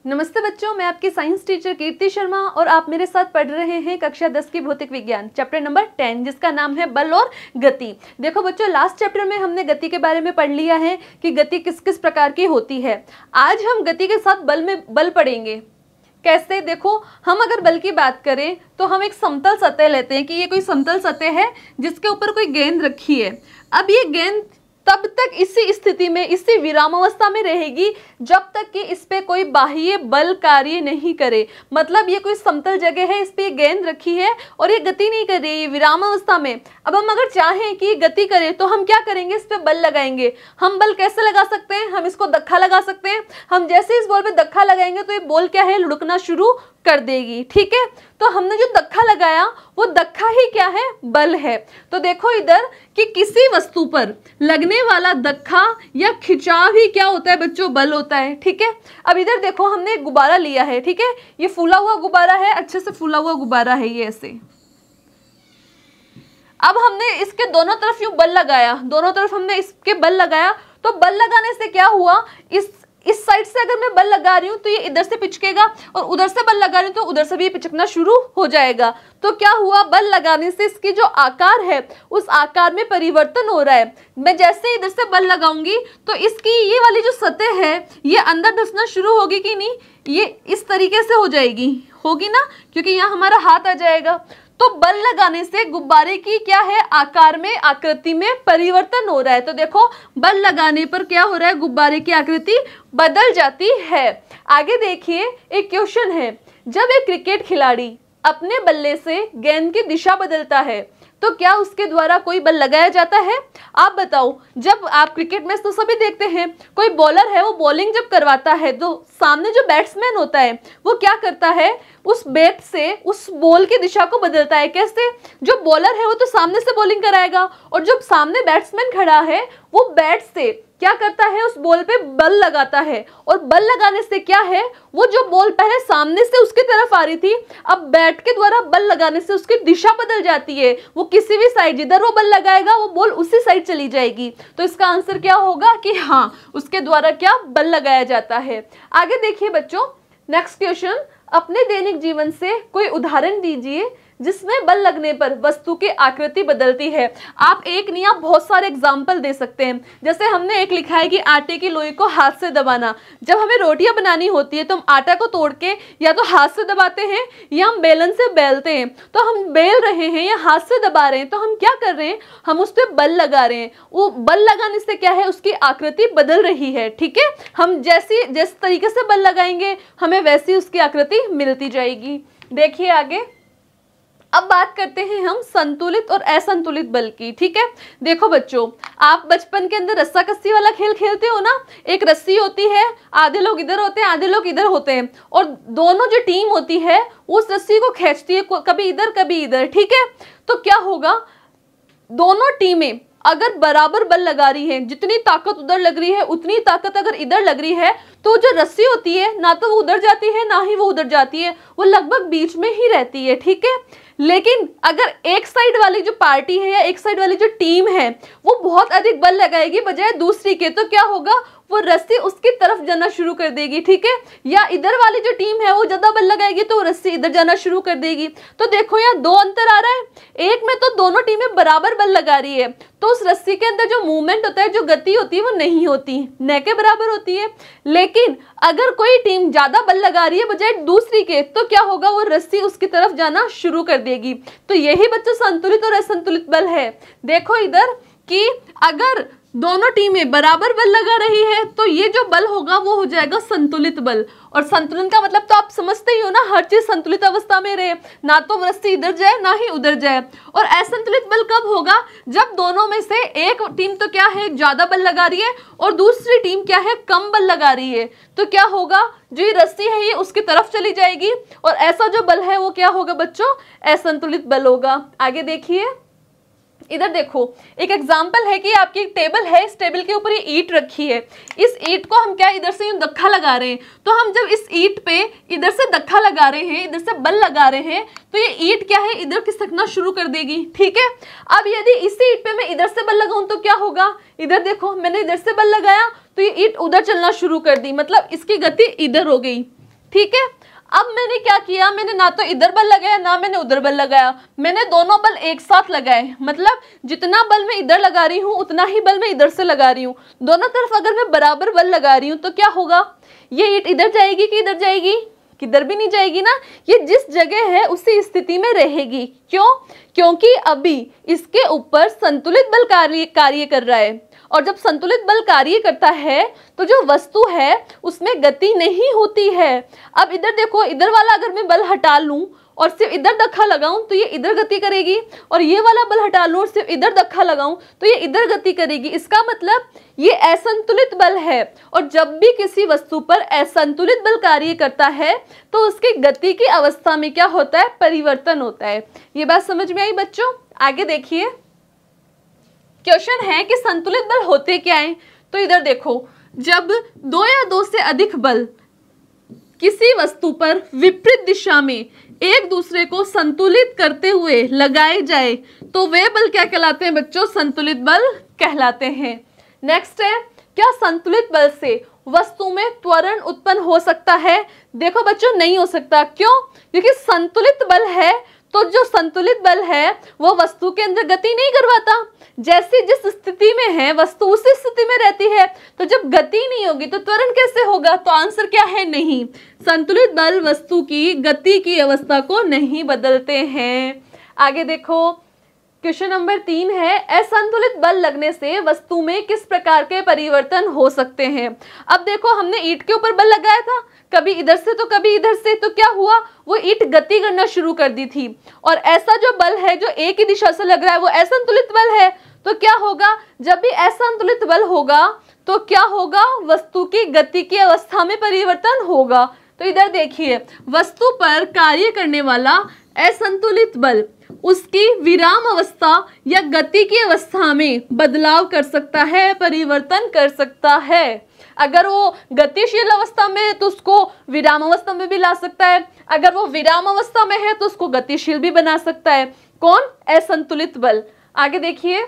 नमस्ते बच्चों, मैं आपकी साइंस टीचर कीर्ति शर्मा और आप मेरे साथ पढ़ रहे हैं कक्षा 10 की भौतिक विज्ञान चैप्टर नंबर 10 जिसका नाम है बल और गति। देखो बच्चों, लास्ट चैप्टर में हमने गति के बारे में पढ़ लिया है कि गति किस किस प्रकार की होती है। आज हम गति के साथ बल पढ़ेंगे। कैसे? देखो, हम अगर बल की बात करें तो हम एक समतल सतह लेते हैं कि ये कोई समतल सतह है जिसके ऊपर कोई गेंद रखी है। अब ये गेंद तब तक इसी स्थिति में, इसी विरामावस्था में रहेगी जब तक कि इस पे कोई बाह्य बल कार्य नहीं करे। मतलब ये कोई समतल जगह है, इस पे गेंद रखी है और ये गति नहीं कर रही है, विरामावस्था में। अब हम अगर चाहें कि गति करे तो हम क्या करेंगे? इस पे बल लगाएंगे। हम बल कैसे लगा सकते हैं? हम इसको धक्का लगा सकते हैं। हम जैसे इस बॉल पे धक्का लगाएंगे तो ये बॉल क्या है, लुढ़कना शुरू कर देगी। ठीक है, तो हमने जो धक्का लगाया वो धक्का ही क्या है, बल है। तो देखो इधर कि किसी वस्तु पर लगने वाला धक्का या खिंचाव ही क्या होता है बच्चों, बल होता है। ठीक है, अब इधर देखो, हमने एक गुब्बारा लिया है। ठीक है, ये फूला हुआ गुब्बारा है, अच्छे से फूला हुआ गुब्बारा है ये ऐसे। अब हमने इसके दोनों तरफ यूं बल लगाया, दोनों तरफ हमने इसके बल लगाया। तो बल लगाने से क्या हुआ, इस साइड से अगर मैं बल लगा रही हूँ तो ये इधर से पिचकेगा और उधर से बल लगा रही हूँ तो उधर से भी पिचकना शुरू हो जाएगा। तो क्या हुआ, बल लगाने से इसकी जो आकार है उस आकार में परिवर्तन हो रहा है। मैं जैसे इधर से बल लगाऊंगी तो इसकी ये वाली जो सतह है ये अंदर धंसना शुरू होगी कि नहीं, ये इस तरीके से हो जाएगी, होगी ना, क्योंकि यहाँ हमारा हाथ आ जाएगा। तो बल लगाने से गुब्बारे की क्या है, आकार में, आकृति में परिवर्तन हो रहा है। तो देखो, बल लगाने पर क्या हो रहा है, गुब्बारे की आकृति बदल जाती है। आगे देखिए, एक क्वेश्चन है, जब एक क्रिकेट खिलाड़ी अपने बल्ले से गेंद की दिशा बदलता है तो क्या उसके द्वारा कोई बल लगाया जाता है? आप बताओ। जब आप क्रिकेट मैच तो सभी देखते हैं, कोई बॉलर है वो बॉलिंग जब करवाता है तो सामने जो बैट्समैन होता है वो क्या करता है, उस बैट से उस बॉल की दिशा को बदलता है। कैसे? जो बॉलर है वो तो सामने से बॉलिंग कराएगा और जब सामने बैट्समैन खड़ा है वो बैट से क्या करता है, उस बॉल पे बल लगाता है। और बल लगाने से क्या है, वो जो बॉल पहले सामने से उसकी तरफ आ रही थी, अब बैट के द्वारा बल लगाने से उसकी दिशा बदल जाती है। वो किसी भी साइड, जिधर वो बल लगाएगा वो बॉल उसी साइड चली जाएगी। तो इसका आंसर क्या होगा कि हाँ, उसके द्वारा क्या बल लगाया जाता है। आगे देखिए बच्चों, नेक्स्ट क्वेश्चन, अपने दैनिक जीवन से कोई उदाहरण दीजिए जिसमें बल लगने पर वस्तु की आकृति बदलती है। आप एक नहीं, आप बहुत सारे एग्जाम्पल दे सकते हैं। जैसे हमने एक लिखा है कि आटे की लोई को हाथ से दबाना। जब हमें रोटियां बनानी होती है तो हम आटा को तोड़ के या तो हाथ से दबाते हैं या हम बेलन से बेलते हैं। तो हम बेल रहे हैं या हाथ से दबा रहे हैं तो हम क्या कर रहे हैं, हम उस पर बल लगा रहे हैं। वो बल लगाने से क्या है, उसकी आकृति बदल रही है। ठीक है, हम जिस तरीके से बल लगाएंगे हमें वैसी उसकी आकृति मिलती जाएगी। देखिए आगे, अब बात करते हैं हम संतुलित और असंतुलित बल की। ठीक है, देखो बच्चों, आप बचपन के अंदर रस्सा कस्सी वाला खेल खेलते हो ना। एक रस्सी होती है, आधे लोग इधर होते हैं, आधे लोग इधर होते हैं और दोनों जो टीम होती है उस रस्सी को खींचती है, कभी इधर कभी इधर। ठीक है, तो क्या होगा, दोनों टीमें अगर बराबर बल लगा रही है, जितनी ताकत उधर लग रही है उतनी ताकत अगर इधर लग रही है, तो जो रस्सी होती है ना तो वो उधर जाती है ना ही वो उधर जाती है, वो लगभग बीच में ही रहती है। ठीक है, लेकिन अगर एक साइड वाली जो पार्टी है या एक साइड वाली जो टीम है वो बहुत अधिक बल लगाएगी बजाय दूसरी के, तो क्या होगा, वो रस्सी उसकी तरफ जाना शुरू कर देगी। ठीक है, या इधर वाली जो टीम है वो ज्यादा बल लगाएगी तो रस्सी इधर जाना शुरू कर देगी। तो देखो यहाँ दो अंतर आ रहा है। एक में तो दोनों टीमें बराबर बल लगा रही है तो उस रस्सी के अंदर जो मूवमेंट होता है, जो गति होती है वो नहीं होती, न के बराबर होती है। लेकिन अगर कोई टीम ज्यादा बल लगा रही है बजाय दूसरी के, तो क्या होगा, वो रस्सी उसकी तरफ जाना शुरू कर देगी। तो यही बच्चों संतुलित और असंतुलित बल है। देखो इधर कि अगर दोनों टीमें बराबर बल लगा रही है तो ये जो बल होगा वो हो जाएगा संतुलित बल। और संतुलन का मतलब तो आप समझते ही हो ना, हर चीज संतुलित अवस्था में रहे, ना तो रस्सी इधर जाए ना ही उधर जाए। और असंतुलित बल कब होगा, जब दोनों में से एक टीम तो क्या है, ज्यादा बल लगा रही है और दूसरी टीम क्या है, कम बल लगा रही है। तो क्या होगा, जो ये रस्सी है ये उसकी तरफ चली जाएगी और ऐसा जो बल है वो क्या होगा बच्चों, असंतुलित बल होगा। आगे देखिए, इधर देखो, एक एग्जाम्पल है कि आपकी एक टेबल है, इस टेबल के ऊपर ये ईंट रखी है। इस ईंट को हम क्या इधर से यूं धक्का लगा रहे हैं, तो हम जब इस ईंट पे इधर से धक्का लगा रहे हैं, इधर से बल लगा रहे हैं, तो ये ईंट क्या है, इधर खिसकना शुरू कर देगी। ठीक है, अब यदि इसी ईंट पे मैं इधर से बल लगाऊं तो क्या होगा, इधर देखो मैंने इधर से बल लगाया तो ये ईंट उधर चलना शुरू कर दी, मतलब इसकी गति इधर हो गई। ठीक है। अब मैंने क्या किया, मैंने ना तो इधर बल लगाया ना मैंने उधर बल लगाया, मैंने दोनों बल एक साथ लगाए। मतलब जितना बल मैं इधर लगा रही हूँ उतना ही बल मैं इधर से लगा रही हूँ। दोनों तरफ अगर मैं बराबर बल लगा रही हूँ तो क्या होगा, ये ईंट इधर जाएगी कि इधर जाएगी, किधर भी नहीं जाएगी ना, ये जिस जगह है उसी स्थिति में रहेगी। क्यों? क्योंकि अभी इसके ऊपर संतुलित बल कार्य कर रहा है, और जब संतुलित बल कार्य करता है तो जो वस्तु है उसमें गति नहीं होती है। अब इधर देखो, इधर वाला अगर मैं बल हटा लूं और सिर्फ इधर धक्का लगाऊं तो ये इधर गति करेगी, और ये वाला बल हटा लूं और सिर्फ इधर धक्का लगाऊं तो ये इधर गति करेगी। इसका मतलब ये असंतुलित बल है, और जब भी किसी वस्तु पर असंतुलित बल कार्य करता है तो उसकी गति की अवस्था में क्या होता है, परिवर्तन होता है। ये बात समझ में आई बच्चों? आगे देखिए, क्वेश्चन है कि संतुलित बल होते क्या हैं। तो इधर देखो, जब दो या दो से अधिक बल किसी वस्तु पर विपरीत दिशा में एक दूसरे को संतुलित करते हुए लगाए जाए तो वे बल क्या कहलाते हैं बच्चों? संतुलित बल कहलाते हैं। नेक्स्ट है, क्या संतुलित बल से वस्तु में त्वरण उत्पन्न हो सकता है? देखो बच्चों, नहीं हो सकता। क्यों? क्योंकि संतुलित बल है तो जो संतुलित बल है वो वस्तु के अंदर गति नहीं करवाता। जैसे जिस स्थिति में है वस्तु उसी स्थिति में रहती है, तो जब गति नहीं होगी तो त्वरण कैसे होगा? तो आंसर क्या है? नहीं। संतुलित बल वस्तु की गति की अवस्था को नहीं बदलते हैं। आगे देखो, क्वेश्चन नंबर 3 है, असंतुलित बल लगने से वस्तु में किस प्रकार के परिवर्तन हो सकते हैं? अब देखो, हमने ईंट के ऊपर बल लगाया था, कभी इधर से तो कभी इधर से, तो क्या हुआ, वो ईंट गति करना शुरू कर दी थी। और ऐसा जो बल है जो एक ही दिशा से लग रहा है वो असंतुलित बल है। तो क्या होगा, जब भी असंतुलित बल होगा तो क्या होगा, वस्तु की गति की अवस्था में परिवर्तन होगा। तो इधर देखिए, वस्तु पर कार्य करने वाला असंतुलित बल उसकी विराम अवस्था या गति की अवस्था में बदलाव कर सकता है, परिवर्तन कर सकता है। अगर वो गतिशील अवस्था में है तो उसको विराम अवस्था में भी ला सकता है, अगर वो विराम अवस्था में है तो उसको गतिशील भी बना सकता है। कौन? असंतुलित बल। आगे देखिए,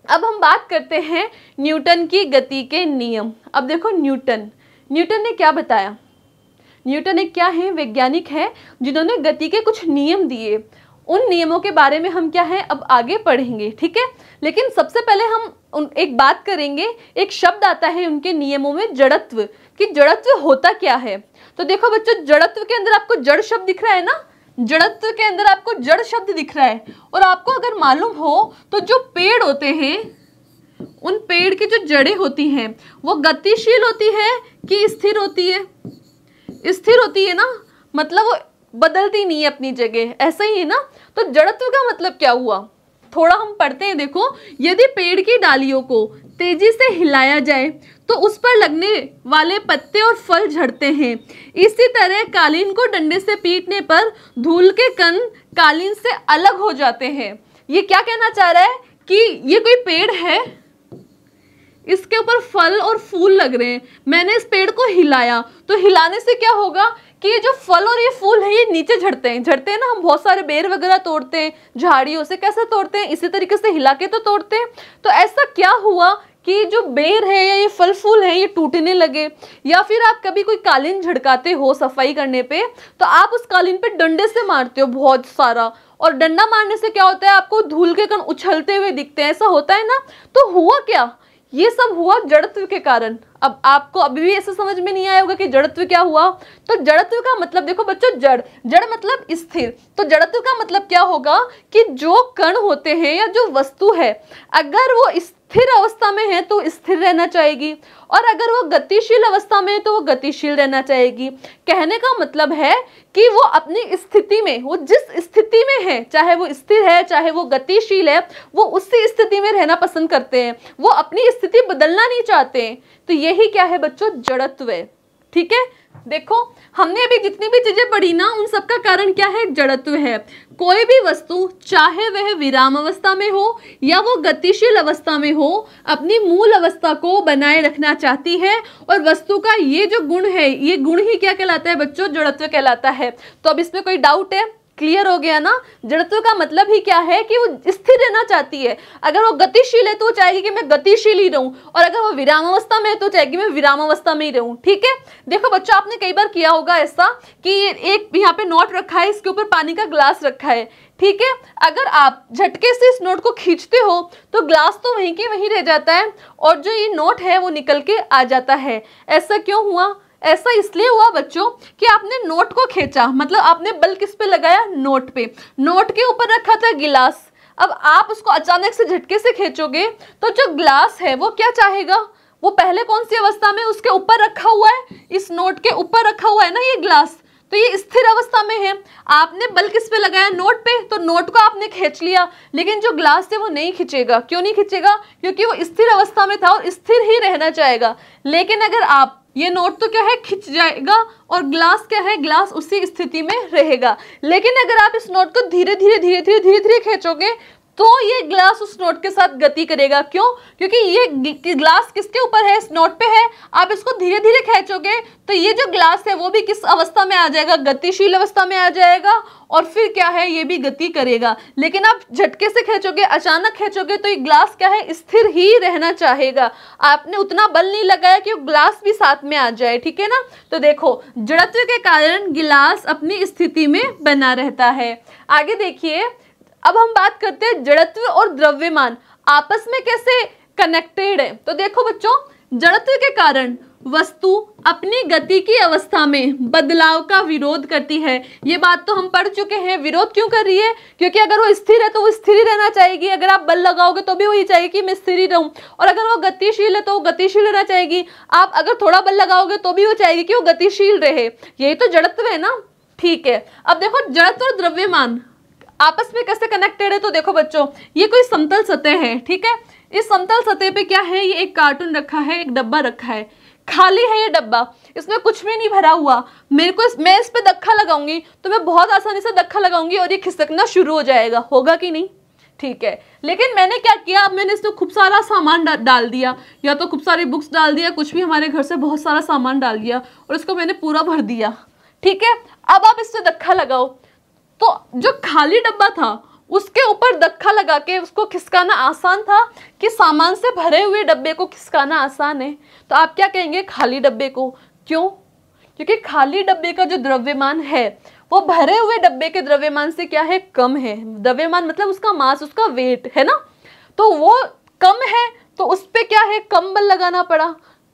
अब हम बात करते हैं न्यूटन की गति के नियम। अब देखो, न्यूटन ने क्या बताया? न्यूटन एक क्या है? वैज्ञानिक है जिन्होंने गति के कुछ नियम दिए। उन नियमों के बारे में हम क्या है अब आगे पढ़ेंगे, ठीक है। लेकिन सबसे पहले हम एक बात करेंगे, एक शब्द आता है उनके नियमों में, जड़त्व, कि जड़त्व होता क्या है। तो देखो बच्चों, जड़त्व के अंदर आपको जड़ शब्द दिख रहा है ना, जड़त्व के अंदर आपको जड़ शब्द दिख रहा है। और आपको अगर मालूम हो तो जो पेड़ होते हैं, उन पेड़ की जो जड़ें होती हैं वो गतिशील होती है कि स्थिर होती है? स्थिर होती है ना, मतलब वो बदलती नहीं है अपनी जगह, ऐसा ही है ना। तो जड़त्व का मतलब क्या हुआ, थोड़ा हम पढ़ते हैं। देखो, यदि पेड़ की डालियों को तेजी से हिलाया जाए तो उस पर लगने वाले पत्ते और फल झड़ते हैं। इसी तरह कालीन को डंडे से पीटने पर धूल के कण कालीन से अलग हो जाते हैं। ये क्या कहना चाह रहा है कि ये कोई पेड़ है, इसके ऊपर फल और फूल लग रहे हैं, मैंने इस पेड़ को हिलाया तो हिलाने से क्या होगा कि ये जो फल और ये फूल है ये नीचे झड़ते हैं ना। हम बहुत सारे बेर वगैरह तोड़ते हैं झाड़ियों से, कैसे तोड़ते हैं? इसी तरीके से हिला के तो तोड़ते हैं। तो ऐसा क्या हुआ कि जो बेर है या ये फल फूल है ये टूटने लगे। या फिर आप कभी कोई कालीन झड़काते हो सफाई करने पे, तो आप उस कालीन पे डंडे से मारते हो बहुत सारा, और डंडा मारने से क्या होता है, आपको धूल के कण उछलते हुए दिखते हैं, ऐसा होता है ना। तो हुआ क्या, ये सब हुआ जड़त्व के कारण। अब आपको अभी भी ऐसा समझ में नहीं आया होगा कि जड़त्व क्या हुआ। तो जड़त्व का मतलब देखो बच्चों, जड़ मतलब स्थिर। तो जड़त्व का मतलब क्या होगा कि जो कण होते हैं या जो वस्तु है, अगर वो स्थिर अवस्था में है तो स्थिर रहना चाहेगी, और अगर वो गतिशील अवस्था में है तो वो गतिशील रहना चाहेगी। कहने का मतलब है कि वो अपनी स्थिति में, वो जिस स्थिति में है, चाहे वो स्थिर है चाहे वो गतिशील है, वो उसी स्थिति में रहना पसंद करते हैं, वो अपनी स्थिति बदलना नहीं चाहते हैं। तो यही क्या है बच्चों, जड़त्व है, ठीक है। देखो, हमने अभी जितनी भी चीजें पढ़ी ना, उन सबका कारण क्या है, जड़त्व है। कोई भी वस्तु, चाहे वह विराम अवस्था में हो या वो गतिशील अवस्था में हो, अपनी मूल अवस्था को बनाए रखना चाहती है, और वस्तु का ये जो गुण है, ये गुण ही क्या कहलाता है बच्चों, जड़त्व कहलाता है। तो अब इसमें कोई डाउट है? क्लियर हो गया ना। जड़त्व का मतलब ही क्या है कि वो स्थिर रहना चाहती है। अगर वो गतिशील है तो वो चाहेगी कि मैं गतिशील ही रहूं, और अगर वो विरामावस्था में है तो चाहेगी मैं विरामावस्था में ही रहूं। ठीक है, देखो बच्चों आपने कई बार किया होगा ऐसा कि एक यहाँ पे नोट रखा है, इसके ऊपर पानी का ग्लास रखा है। ठीक है, अगर आप झटके से इस नोट को खींचते हो तो ग्लास तो वहीं के वहीं रह जाता है और जो ये नोट है वो निकल के आ जाता है। ऐसा क्यों हुआ? ऐसा इसलिए हुआ बच्चों कि आपने नोट को खींचा, मतलब आपने बल किस पे लगाया? नोट पे। नोट के ऊपर रखा था गिलास। अब आप उसको अचानक से झटके से खींचोगे तो जो ग्लास है वो क्या चाहेगा? वो पहले कौन सी अवस्था में उसके ऊपर रखा हुआ है? इस नोट के ऊपर रखा हुआ है ना ये ग्लास, तो ये स्थिर अवस्था में है। आपने बल किस पे लगाया? नोट पे, तो नोट को आपने खींच लिया, लेकिन जो ग्लास है वो नहीं खींचेगा। क्यों नहीं खींचेगा? क्योंकि वो स्थिर अवस्था में था और स्थिर ही रहना चाहेगा। लेकिन अगर आप ये नोट तो क्या है, खिंच जाएगा, और ग्लास क्या है, ग्लास उसी स्थिति में रहेगा। लेकिन अगर आप इस नोट को धीरे धीरे धीरे धीरे धीरे धीरे खींचोगे तो ये ग्लास उस नोट के साथ गति करेगा। क्यों? क्योंकि ये ग्लास किसके ऊपर है? इस नोट पे है। आप इसको धीरे धीरे खींचोगे तो ये जो ग्लास है वो भी किस अवस्था में आ जाएगा? गतिशील अवस्था में आ जाएगा, और फिर क्या है, ये भी गति करेगा। लेकिन आप झटके से खींचोगे, अचानक खींचोगे तो ये ग्लास क्या है, स्थिर ही रहना चाहेगा। आपने उतना बल नहीं लगाया कि वो ग्लास भी साथ में आ जाए। ठीक है ना। तो देखो जड़त्व के कारण गिलास अपनी स्थिति में बना रहता है। आगे देखिए, अब हम बात करते हैं जड़त्व और द्रव्यमान आपस में कैसे कनेक्टेड है। तो देखो बच्चों, जड़त्व के कारण वस्तु अपनी गति की अवस्था में बदलाव का विरोध करती है। ये बात तो हम पढ़ चुके हैं। विरोध क्यों कर रही है? क्योंकि अगर वो स्थिर है तो वो स्थिर ही रहना चाहेगी। अगर आप बल लगाओगे तो भी वही चाहेगी कि मैं स्थिर ही रहूं, और अगर वो गतिशील है तो वो गतिशील रहना चाहेगी। आप अगर थोड़ा बल लगाओगे तो भी वो चाहेगी कि वो गतिशील रहे। यही तो जड़त्व है ना। ठीक है, अब देखो जड़त्व और द्रव्यमान आपस में कैसे कनेक्टेड है। तो देखो बच्चों, ये कोई समतल सतह है। ठीक है, इस समतल सतह पे क्या है, ये एक कार्टून रखा है, एक डब्बा रखा है, खाली है ये डब्बा, इसमें कुछ भी नहीं भरा हुआ। मैं इस पे धक्का लगाऊंगी तो मैं बहुत आसानी से धक्का लगाऊंगी और ये खिसकना शुरू हो जाएगा। होगा कि नहीं? ठीक है, लेकिन मैंने क्या किया, अब मैंने इसमें खूब सारा सामान डाल दिया, या तो खूब सारी बुक्स डाल दिया, कुछ भी हमारे घर से बहुत सारा सामान डाल दिया और इसको मैंने पूरा भर दिया। ठीक है, अब आप इससे धक्का लगाओ तो जो खाली डब्बा था उसके ऊपर धक्का लगा के उसको खिसकाना आसान था कि सामान से भरे हुए डब्बे को खिसकाना आसान है? तो आप क्या कहेंगे? खाली डब्बे को। क्यों? क्योंकि खाली डब्बे का जो द्रव्यमान है वो भरे हुए डब्बे के द्रव्यमान से क्या है, कम है। द्रव्यमान मतलब उसका मास, उसका वेट है ना, तो वो कम है, तो उस पर क्या है, कम बल लगाना पड़ा।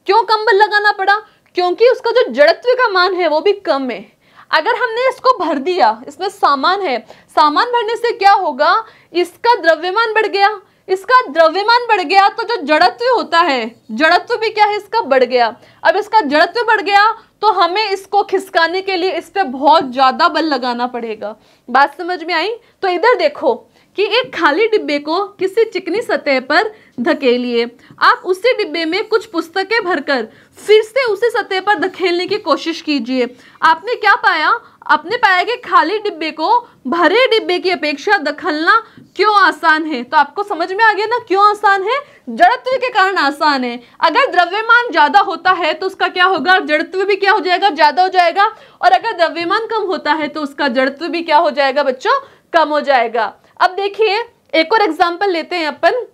क्यों कम बल लगाना पड़ा? क्योंकि उसका जो जड़त्व का मान है वो भी कम है। अगर हमने इसको भर दिया, इसमें सामान है, सामान भरने से क्या होगा, इसका द्रव्यमान बढ़ गया। इसका द्रव्यमान बढ़ गया तो जो जड़त्व होता है, जड़त्व भी क्या है, इसका बढ़ गया। अब इसका जड़त्व बढ़ गया तो हमें इसको खिसकाने के लिए इस पे बहुत ज्यादा बल लगाना पड़ेगा। बात समझ में आई? तो इधर देखो कि एक खाली डिब्बे को किसी चिकनी सतह पर धकेलिए। आप उसी डिब्बे में कुछ पुस्तकें भरकर फिर से उसी सतह पर धकेलने की कोशिश कीजिए। आपने क्या पाया? आपने पाया कि खाली डिब्बे को भरे डिब्बे की अपेक्षा धकेलना क्यों आसान है। तो आपको समझ में आ गया ना क्यों आसान है? जड़त्व के कारण आसान है। अगर द्रव्यमान ज्यादा होता है तो उसका क्या होगा, जड़त्व भी क्या हो जाएगा, ज्यादा हो जाएगा। और अगर द्रव्यमान कम होता है तो उसका जड़त्व भी क्या हो जाएगा बच्चों, कम हो जाएगा। अब देखिए एक और एग्जांपल लेते हैं अपन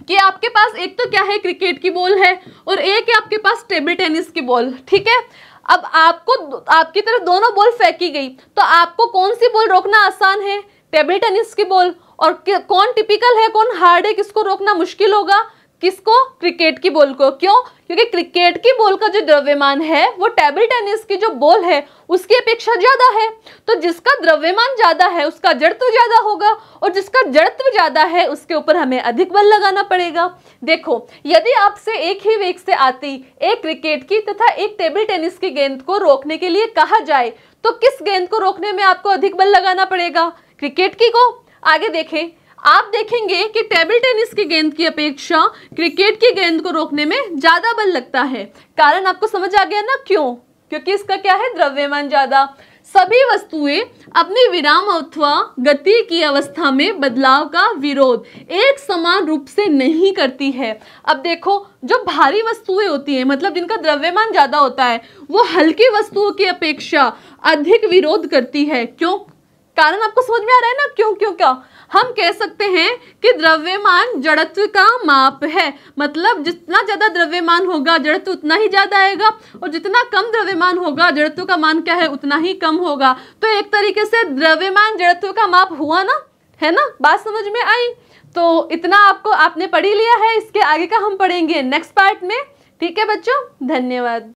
कि आपके पास एक तो क्या है, क्रिकेट की बॉल है, और एक है आपके पास टेबल टेनिस की बॉल। ठीक है, अब आपकी तरफ दोनों बॉल फेंकी गई तो आपको कौन सी बॉल रोकना आसान है, टेबल टेनिस की बॉल। और कौन टिपिकल है, कौन हार्ड है, किसको रोकना मुश्किल होगा, किसको, क्रिकेट की बॉल को। क्यों? क्योंकि क्रिकेट की बॉल का जो द्रव्यमान है वो टेबल टेनिस की जो बॉल है उसकी अपेक्षा ज्यादा है। तो जिसका द्रव्यमान ज्यादा है उसका जड़त्व ज्यादा होगा, और जिसका जड़त्व ज्यादा है उसके ऊपर हमें अधिक बल लगाना पड़ेगा। देखो, यदि आपसे एक ही वेग से आती एक क्रिकेट की तथा एक टेबल टेनिस की गेंद को रोकने के लिए कहा जाए तो किस गेंद को रोकने में आपको अधिक बल लगाना पड़ेगा, क्रिकेट की को। आगे देखें, आप देखेंगे कि टेबल टेनिस की गेंद की अपेक्षा क्रिकेट की गेंद को रोकने में ज्यादा बल लगता है। कारण आपको समझ आ गया ना क्यों? क्योंकि इसका क्या है, द्रव्यमान ज्यादा। सभी वस्तुएं अपनी विराम अथवा गति की अवस्था में बदलाव का विरोध एक समान रूप से नहीं करती है। अब देखो, जो भारी वस्तुएं होती हैं, मतलब जिनका द्रव्यमान ज्यादा होता है, वो हल्की वस्तुओं की अपेक्षा अधिक विरोध करती है। क्यों? कारण आपको समझ में आ रहा है ना, क्यों क्यों क्या? हम कह सकते हैं कि द्रव्यमान जड़त्व का माप है, मतलब जितना ज्यादा द्रव्यमान होगा जड़त्व उतना ही ज्यादा आएगा, और जितना कम द्रव्यमान होगा जड़त्व का मान क्या है, उतना ही कम होगा। तो एक तरीके से द्रव्यमान जड़त्व का माप हुआ ना, है ना? बात समझ में आई? तो इतना आपने पढ़ ही लिया है, इसके आगे का हम पढ़ेंगे नेक्स्ट पार्ट में। ठीक है बच्चों, धन्यवाद।